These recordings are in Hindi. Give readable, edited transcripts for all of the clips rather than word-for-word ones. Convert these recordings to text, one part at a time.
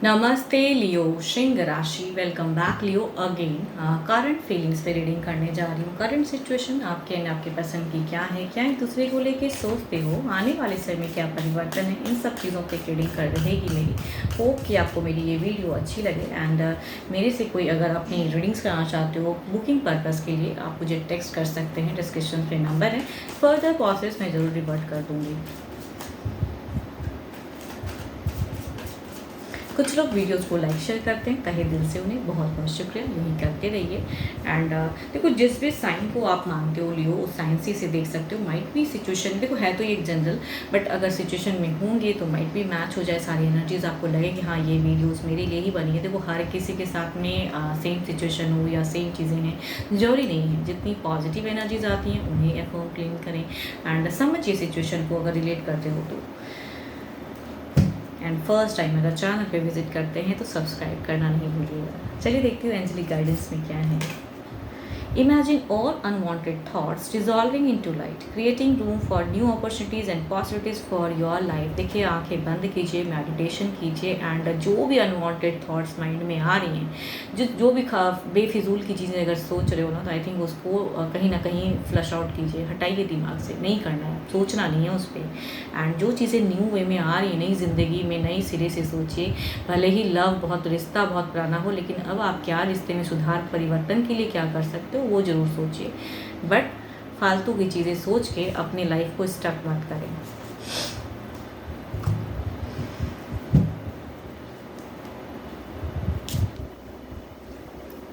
नमस्ते लियो सिंह राशि। वेलकम बैक लियो अगेन। करंट फीलिंग्स पे रीडिंग करने जा रही हूँ। करंट सिचुएशन आपके एंड आपके पसंद की क्या है, क्या एक दूसरे को लेके सोचते हो, आने वाले समय में क्या परिवर्तन है, इन सब चीज़ों पे रीडिंग कर रहेगी मेरी। होप कि आपको मेरी ये वीडियो अच्छी लगे एंड मेरे से कोई अगर अपनी रीडिंग्स कराना चाहते हो बुकिंग पर्पज़ के लिए आप मुझे टेक्स्ट कर सकते हैं। डिस्क्रिप्शन पे नंबर है, फर्दर प्रोसेस मैं ज़रूर रिवर्ट कर दूँगी। कुछ लोग वीडियोस को लाइक शेयर करते हैं, तहे दिल से उन्हें बहुत बहुत शुक्रिया, यही करते रहिए। एंड देखो, जिस भी साइन को आप मानते हो लियो, उस साइन से इसे देख सकते हो। माइट भी सिचुएशन, देखो है तो ये एक जनरल, बट अगर सिचुएशन में होंगे तो माइट भी मैच हो जाए सारी एनर्जीज, आपको लगे कि हाँ ये वीडियोज़ मेरे लिए ही बनी है। देखो हर किसी के साथ में सेम सिचुएशन हो या सेम चीज़ें हैं, जरूरी नहीं है। जितनी पॉजिटिव एनर्जीज आती हैं उन्हें अफर्म क्लेम करें एंड समझिए सिचुएशन को अगर रिलेट करते हो तो। एंड फर्स्ट टाइम अगर चैनल पे विजिट करते हैं तो सब्सक्राइब करना नहीं भूलिएगा। चलिए देखते हो एंजेलिक गाइडेंस में क्या है। Imagine all unwanted thoughts dissolving into light, creating room for new opportunities and possibilities for your life। देखिए आंखें बंद कीजिए, मेडिटेशन कीजिए एंड जो भी अनवांटेड थॉट्स माइंड में आ रही हैं, जो भी बेफिजूल की चीज़ें अगर सोच रहे हो ना, तो आई थिंक उसको कहीं ना कहीं फ्लश आउट कीजिए, हटाइए दिमाग से। नहीं करना है, सोचना नहीं है उस पर। एंड जो चीज़ें न्यू वे में आ रही हैं, नई ज़िंदगी में नई सिरे से सोचिए। भले ही रिश्ता बहुत पुराना हो, लेकिन अब आप क्या रिश्ते में सुधार परिवर्तन के लिए क्या कर सकते हो वो ज़रूर सोचिए। बट फालतू की चीज़ें सोच के अपनी लाइफ को स्टक मत करें।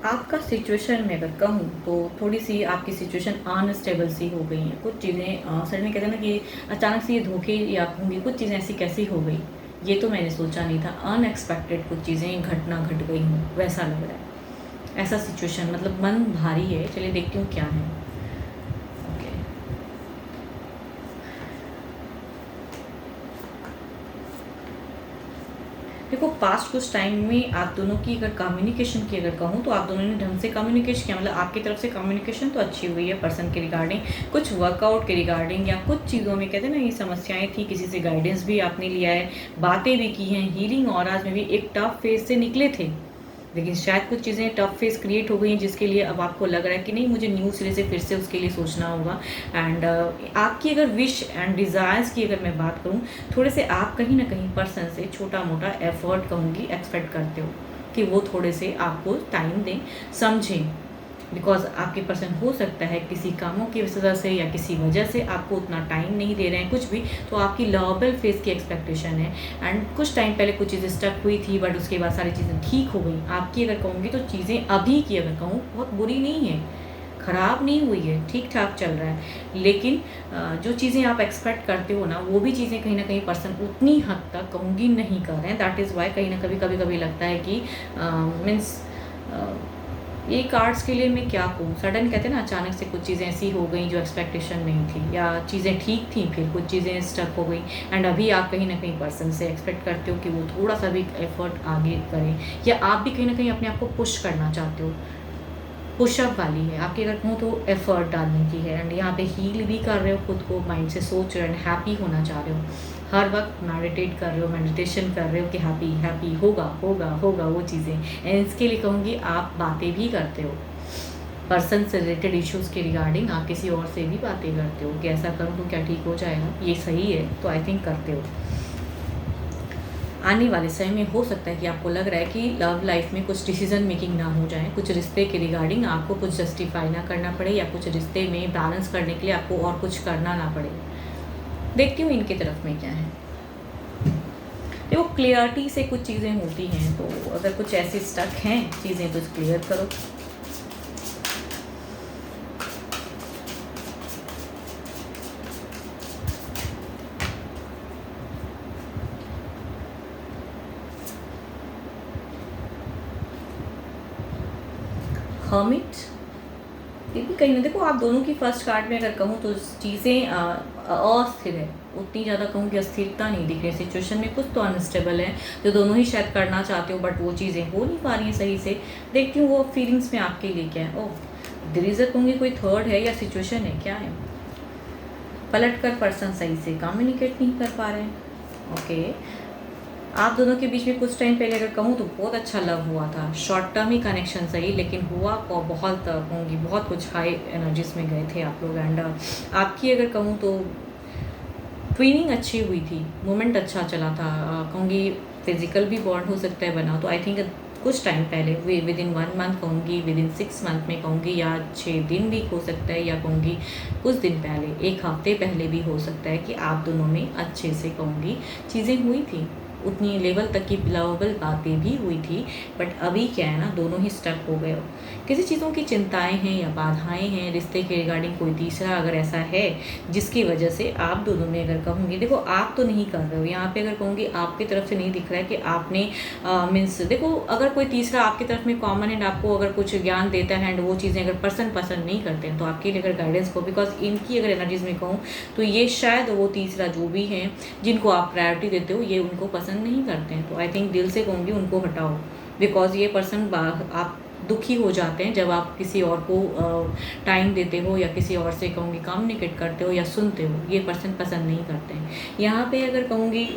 आपका सिचुएशन में अगर कहूँ तो थोड़ी सी आपकी सिचुएशन अनस्टेबल सी हो गई हैं। कुछ चीज़ें सर में कहते हैं ना कि अचानक से ये धोखे या कहूँगी कुछ चीज़ें ऐसी कैसी हो गई, ये तो मैंने सोचा नहीं था। अनएक्सपेक्टेड कुछ चीज़ें घटना घट गई हूँ, वैसा लग रहा है। ऐसा सिचुएशन मतलब मन भारी है। चलिए देखती हूँ क्या है। ओके, देखो पास्ट कुछ टाइम में आप दोनों की अगर कम्युनिकेशन की अगर कहूँ तो आप दोनों ने ढंग से कम्युनिकेशन किया, मतलब आपकी तरफ से कम्युनिकेशन तो अच्छी हुई है पर्सन के रिगार्डिंग, कुछ वर्कआउट के रिगार्डिंग या कुछ चीज़ों में कहते हैं ना ये समस्याएं थी, किसी से गाइडेंस भी आपने लिया है, बातें भी की हैं, हीलिंग और आज में भी एक टफ फेज से निकले थे। लेकिन शायद कुछ चीज़ें टफ फेस क्रिएट हो गई हैं जिसके लिए अब आपको लग रहा है कि नहीं मुझे न्यू सिरे से फिर से उसके लिए सोचना होगा। एंड आपकी अगर विश एंड डिज़ायर्स की अगर मैं बात करूँ, थोड़े से आप कहीं ना कहीं पर्सन से छोटा मोटा एफर्ट कहूँगी एक्सपेक्ट करते हो कि वो थोड़े से आपको टाइम दें, समझें। बिकॉज आपके पर्सन हो सकता है किसी कामों की वजह से या किसी वजह से आपको उतना टाइम नहीं दे रहे हैं कुछ भी, तो आपकी लवेबल फेस की एक्सपेक्टेशन है। एंड कुछ टाइम पहले कुछ चीज़ें स्टक हुई थी बट उसके बाद सारी चीज़ें ठीक हो गई आपकी। अगर कहूँगी तो चीज़ें अभी की अगर कहूँ बहुत बुरी नहीं है, ख़राब नहीं हुई है, ठीक ठाक चल रहा है। लेकिन जो चीज़ें आप एक्सपेक्ट करते हो ना, वो भी चीज़ें कहीं ना कहीं पर्सन उतनी हद तक कहूँगी नहीं कर रहे हैं। दैट इज़ वाई कहीं ना कभी लगता है कि मीन्स ये कार्ड्स के लिए मैं क्या कहूँ, सडन कहते हैं ना अचानक से कुछ चीज़ें ऐसी हो गई जो एक्सपेक्टेशन नहीं थी, या चीज़ें ठीक थी फिर कुछ चीज़ें स्टक हो गई। एंड अभी आप कहीं ना कहीं पर्सन से एक्सपेक्ट करते हो कि वो थोड़ा सा भी एफर्ट आगे करें, या आप भी कहीं ना कहीं अपने आप को पुश करना चाहते हो। पुशअप वाली है आपकी अगर कहूँ तो एफर्ट डालने की है। एंड यहाँ पे हील भी कर रहे हो खुद को, माइंड से सोच रहे हो एंड हैप्पी होना चाह रहे हो। हर वक्त मेडिटेट कर रहे हो, मेडिटेशन कर रहे हो कि हैप्पी हैप्पी होगा होगा होगा वो चीज़ें। एंड इसके लिए कहूँगी आप बातें भी करते हो पर्सन से रिलेटेड इश्यूज़ के रिगार्डिंग, आप किसी और से भी बातें करते हो कि ऐसा करूँ तो क्या ठीक हो जाएगा, ये सही है, तो आई थिंक करते हो। आने वाले समय में हो सकता है कि आपको लग रहा है कि लव लाइफ में कुछ डिसीजन मेकिंग ना हो जाए, कुछ रिश्ते के रिगार्डिंग आपको कुछ जस्टिफाई ना करना पड़े, या कुछ रिश्ते में बैलेंस करने के लिए आपको और कुछ करना ना पड़े। देखती हूँ इनके तरफ में क्या है। देखो क्लियरिटी से कुछ चीज़ें होती हैं, तो अगर कुछ ऐसे स्टक हैं चीज़ें तो क्लियर करो। हर्मिट, ये भी कहीं ना, देखो आप दोनों की फर्स्ट कार्ड में अगर कहूँ तो चीज़ें अस्थिर है, उतनी ज़्यादा कहूँ कि अस्थिरता नहीं दिख रही सिचुएशन में। कुछ तो अनस्टेबल है जो दोनों ही शायद करना चाहते हो बट वो चीज़ें हो नहीं पा रही हैं सही से। देखती हूँ वो फीलिंग्स में आपके लिए क्या है। ओह दरीजर कहूँगी कोई थर्ड है या सिचुएशन है, क्या है। पलट कर पर्सन सही से कम्युनिकेट नहीं कर पा रहे हैं। ओके, आप दोनों के बीच में कुछ टाइम पहले अगर कहूँ तो बहुत अच्छा लव हुआ था, शॉर्ट टर्म ही कनेक्शन सही, लेकिन हुआ को बहुत कहूँगी बहुत कुछ हाई एनर्जीज में गए थे आप लोग। एंड आपकी अगर कहूँ तो ट्विनिंग अच्छी हुई थी, मोमेंट अच्छा चला था, कहूँगी फिजिकल भी बॉन्ड हो सकता है बना, तो आई थिंक कुछ टाइम पहले विद इन 1 मंथ कहूँगी, विद इन 6 मंथ में कहूँगी, या 6 दिन भी हो सकता है, या कहूँगी कुछ दिन पहले, 1 हफ्ते पहले भी हो सकता है कि आप दोनों में अच्छे से कहूँगी चीज़ें हुई थी, उतनी लेवल तक की लवेबल बातें भी हुई थी। बट अभी क्या है ना, दोनों ही स्टक हो गए हो, किसी चीज़ों की चिंताएं हैं या बाधाएं हैं, रिश्ते के रिगार्डिंग कोई तीसरा अगर ऐसा है जिसकी वजह से आप दोनों में अगर कहूँगी, देखो आप तो नहीं कर रहे हो यहाँ पे, अगर कहूँगी आपकी तरफ से नहीं दिख रहा है कि आपने मीन्स देखो, अगर कोई तीसरा आपकी तरफ में कॉमन एंड आपको अगर कुछ ज्ञान देता है एंड वो चीज़ें अगर पर्सन पसंद नहीं करते हैं तो आपके लिए अगर गाइडेंस को, बिकॉज इनकी अगर एनर्जीज में कहूँ तो ये शायद वो तीसरा जो भी हैं जिनको आप प्रायोरिटी देते हो ये उनको पसंद नहीं करते हैं, तो आई थिंक दिल से कहूँगी उनको हटाओ, बिकॉज ये पर्सन आप दुखी हो जाते हैं जब आप किसी और को टाइम देते हो या किसी और से कहूँगी कम्युनिकेट करते हो या सुनते हो, ये पर्सन पसंद नहीं करते हैं। यहाँ पे अगर कहूँगी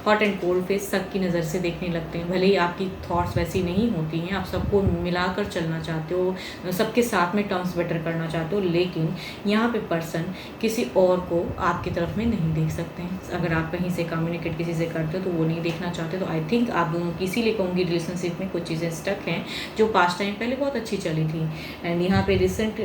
हॉट एंड कोल्ड फेस सबकी नज़र से देखने लगते हैं, भले ही आपकी थॉट्स वैसी नहीं होती हैं, आप सबको मिलाकर चलना चाहते हो, सबके साथ में टर्म्स बेटर करना चाहते हो, लेकिन यहाँ पे पर्सन किसी और को आपकी तरफ में नहीं देख सकते हैं। अगर आप कहीं से कम्युनिकेट किसी से करते हो तो वो नहीं देखना चाहते, तो आई थिंक आप दोनों की इसीलिए कहूँगी रिलेशनशिप में कुछ चीज़ें स्टक हैं जो पास्ट टाइम पहले बहुत अच्छी चली थी। एंड यहाँ पे रिसेंट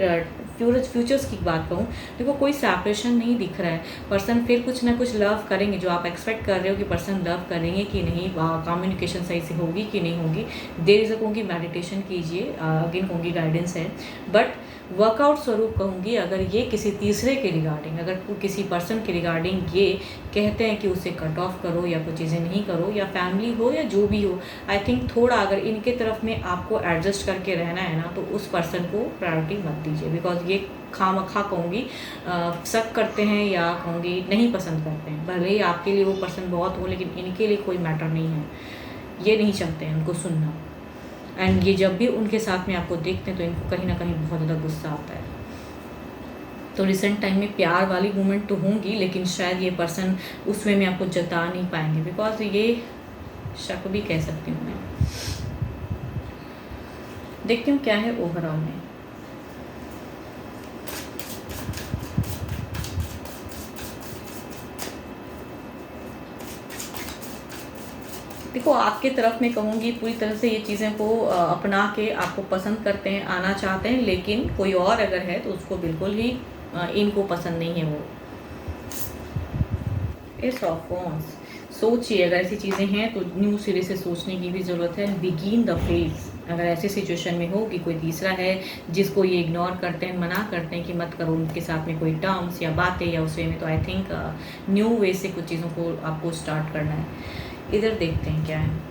फ्यूचर्स की बात कहूँ, देखो कोई सेपरेशन नहीं दिख रहा है, पर्सन फिर कुछ ना कुछ लव करेंगे, जो आप एक्सपेक्ट कर रहे हो कि पर्सन लव करेंगे कि नहीं, कम्युनिकेशन सही से होगी कि नहीं होगी, देर इज़ कहूँगी मेडिटेशन कीजिए, अगेन कहूँगी गाइडेंस है, बट वर्कआउट स्वरूप कहूँगी अगर ये किसी तीसरे के रिगार्डिंग, अगर किसी पर्सन के रिगार्डिंग ये कहते हैं कि उसे कट ऑफ करो या कुछ चीज़ें नहीं करो, या फैमिली हो या जो भी हो, आई थिंक थोड़ा अगर इनके तरफ में आपको एडजस्ट करके रहना है ना, तो उस पर्सन को प्रायोरिटी मत दीजिए, बिकॉज ये खामखा कहूँगी शक करते हैं या कहूँगी नहीं पसंद करते हैं, भले ही आपके लिए वो पर्सन बहुत हो लेकिन इनके लिए कोई मैटर नहीं है, ये नहीं चाहते हैं उनको सुनना। एंड ये जब भी उनके साथ में आपको देखते हैं तो इनको कहीं ना कहीं बहुत ज़्यादा गुस्सा आता है। तो रिसेंट टाइम में प्यार वाली मूवमेंट तो होंगी, लेकिन शायद ये पर्सन उस वे में आपको जता नहीं पाएंगे, बिकॉज ये शक भी कह सकती हूँ मैं। देखती हूँ क्या है ओवरऑल में। देखो आपके तरफ में कहूँगी पूरी तरह से ये चीज़ें को अपना के आपको पसंद करते हैं, आना चाहते हैं, लेकिन कोई और अगर है तो उसको बिल्कुल ही इनको पसंद नहीं है वो। एस ऑफ वॉन्ड्स, सोचिए अगर ऐसी चीज़ें हैं तो न्यू सिरे से सोचने की भी ज़रूरत है, बिगिन द फेज। अगर ऐसी सिचुएशन में हो कि कोई तीसरा है जिसको ये इग्नोर करते हैं, मना करते हैं कि मत करो उनके साथ में कोई टर्म्स या बातें या उस वे में, तो आई थिंक न्यू वे से कुछ चीज़ों को आपको स्टार्ट करना है। इधर देखते हैं क्या है।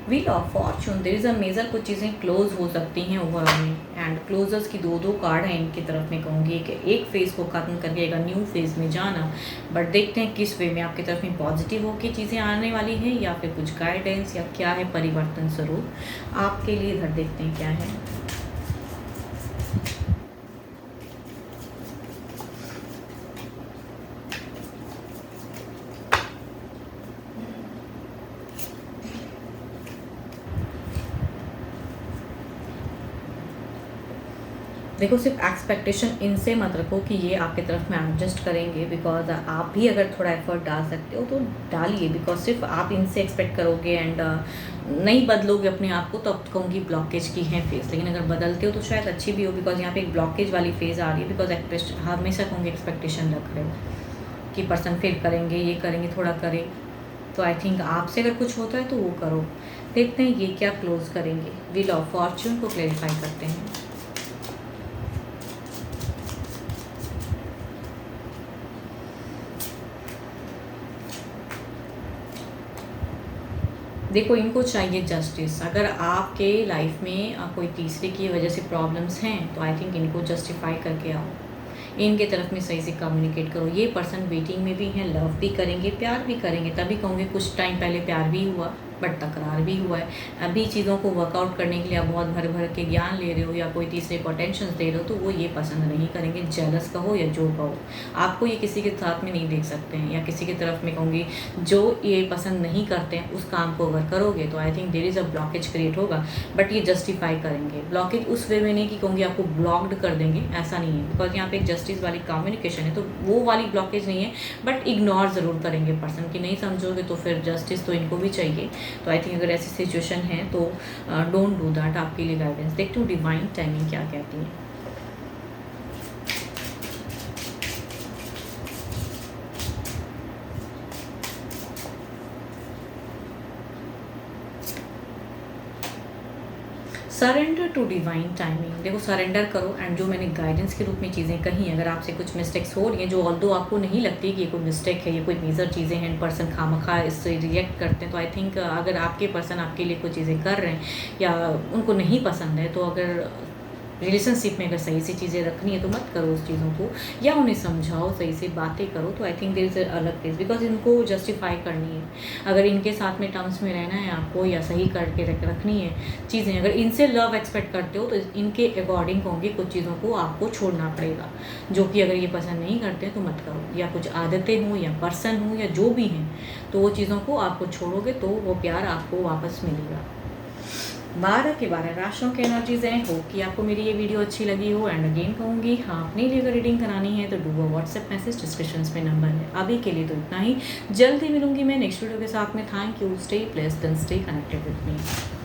Wheel of fortune, there is a major, कुछ चीज़ें क्लोज हो सकती हैं ओवरऑल में, एंड क्लोजर्स की दो कार्ड हैं इनकी तरफ में कहूँगी कि एक फेज़ को ख़त्म करके एक न्यू फेज़ में जाना, बट देखते हैं किस वे में आपकी तरफ में पॉजिटिव हो के चीज़ें आने वाली हैं या फिर कुछ गाइडेंस या क्या है परिवर्तन स्वरूप आपके लिए। इधर देखते हैं क्या है। देखो सिर्फ एक्सपेक्टेशन इनसे मत रखो कि ये आपकी तरफ में एडजस्ट करेंगे, बिकॉज आप भी अगर थोड़ा एफर्ट डाल सकते हो तो डालिए, बिकॉज सिर्फ आप इनसे एक्सपेक्ट करोगे एंड नहीं बदलोगे अपने आप को तो अब कहूँगी ब्लॉकेज की है फेज़, लेकिन अगर बदलते हो तो शायद अच्छी भी हो, बिकॉज यहाँ पे एक ब्लॉकेज वाली फेज़ आ रही है, बिकॉज हमेशा कहूँगी एक्सपेक्टेशन रख रहे हो कि पर्सन फिर करेंगे ये करेंगे थोड़ा करें, तो आई थिंक आपसे अगर कुछ होता है तो वो करो। देखते हैं ये क्या क्लोज करेंगे। व्हील ऑफ फॉर्चून को क्लैरिफाई करते हैं। देखो इनको चाहिए जस्टिस, अगर आपके लाइफ में कोई तीसरे की वजह से प्रॉब्लम्स हैं तो आई थिंक इनको जस्टिफाई करके आओ, इनके तरफ में सही से कम्युनिकेट करो। ये पर्सन वेटिंग में भी हैं, लव भी करेंगे, प्यार भी करेंगे। तभी कहूँगी कुछ टाइम पहले प्यार भी हुआ बट तकरार भी हुआ है। अभी चीज़ों को वर्कआउट करने के लिए आप बहुत भर भर के ज्ञान ले रहे हो या कोई तीसरे को अटेंशन दे रहे हो, तो वो ये पसंद नहीं करेंगे। जेलस कहो या जो कहो, आपको ये किसी के साथ में नहीं देख सकते हैं, या किसी की तरफ में कहूँगी जो ये पसंद नहीं करते हैं उस काम को अगर करोगे तो I think there is a blockage create होगा। बट ये जस्टिफाई करेंगे। ब्लॉकेज उस वे में नहीं कि कहूँगी आपको ब्लॉक्ड कर देंगे, ऐसा नहीं है। बिकॉज यहाँ पे एक जस्टिस वाली कम्युनिकेशन है, तो वो वाली ब्लॉकेज नहीं है, बट इग्नोर ज़रूर करेंगे पर्सन की। नहीं समझोगे तो फिर जस्टिस तो इनको भी चाहिए। तो आई थिंक अगर ऐसी सिचुएशन है तो डोंट डू दैट। आपके लिए गाइडेंस देखते हो डिवाइन टाइमिंग क्या कहती है। Surrender to divine timing. देखो सरेंडर करो एंड जो मैंने गाइडेंस के रूप में चीज़ें कही हैं, अगर आपसे कुछ मिस्टेक्स हो रही हैं जो ऑल्दो आपको नहीं लगती कि ये कोई मिस्टेक है, ये कोई मेजर चीज़ें हैं, पर्सन खामखा इससे रिएक्ट करते हैं, तो आई थिंक अगर आपके पर्सन आपके लिए कोई चीज़ें कर रहे हैं या उनको नहीं पसंद है, तो अगर रिलेशनशिप में अगर सही से चीज़ें रखनी है तो मत करो उस चीज़ों को, या उन्हें समझाओ, सही से बातें करो। तो आई थिंक देयर इज़ अलग प्लेस, बिकॉज इनको जस्टिफाई करनी है। अगर इनके साथ में टर्म्स में रहना है आपको या सही करके रखनी है चीज़ें, अगर इनसे लव एक्सपेक्ट करते हो तो इनके अकॉर्डिंग होंगे कुछ चीज़ों को आपको छोड़ना पड़ेगा, जो कि अगर ये पसंद नहीं करते तो मत करो। या कुछ आदतें हों या पर्सन हो या जो भी हैं, तो वो चीज़ों को आपको छोड़ोगे तो वो प्यार आपको वापस मिलेगा। 12 के 12 राशियों के एनर्जीज हैं। हो कि आपको मेरी ये वीडियो अच्छी लगी हो। एंड अगेन कहूँगी, हाँ अपने लिए अगर रीडिंग करानी है तो do a WhatsApp message, description में नंबर है। अभी के लिए तो इतना ही, जल्दी मिलूंगी मैं नेक्स्ट वीडियो के साथ में। Thank you, stay blessed and stay connected with me.